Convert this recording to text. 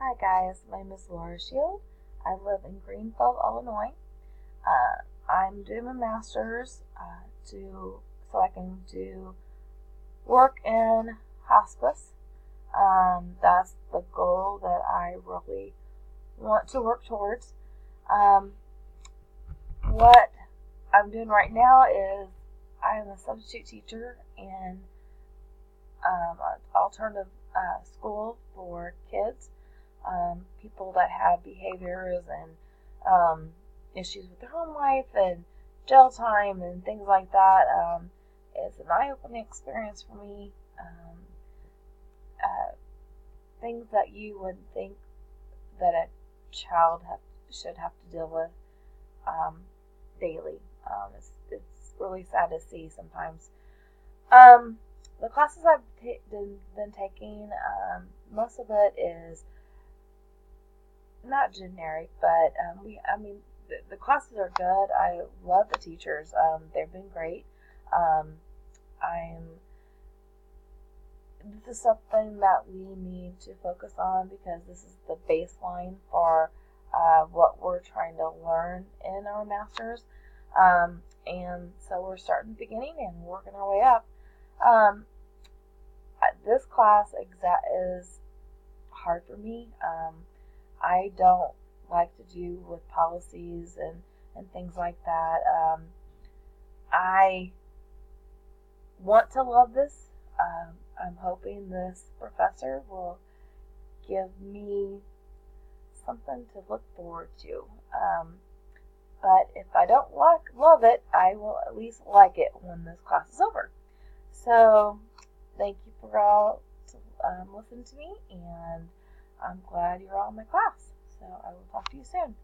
Hi guys, my name is Laura Shield. I live in Greenfield, Illinois. I'm doing my master's so I can do work in hospice. That's the goal that I really want to work towards. Um, what I'm doing right now is I'm a substitute teacher in an alternative school for kids, people that have behaviors and issues with their home life and jail time and things like that. It's an eye-opening experience for me. Uh, Things that you would think that a child should have to deal with um, daily. It's really sad to see sometimes. Um, the classes I've been taking, most of it is not generic, but the classes are good. I love the teachers. They've been great. Um, I'm This is something that we need to focus on because this is the baseline for what we're trying to learn in our masters. And so we're starting at the beginning and working our way up. Um, this class is hard for me. I don't like to do with policies and things like that. I want to love this. I'm hoping this professor will give me something to look forward to. But if I don't love it, I will at least like it when this class is over. So thank you for all listening to me, and I'm glad you're all in my class. So I will talk to you soon.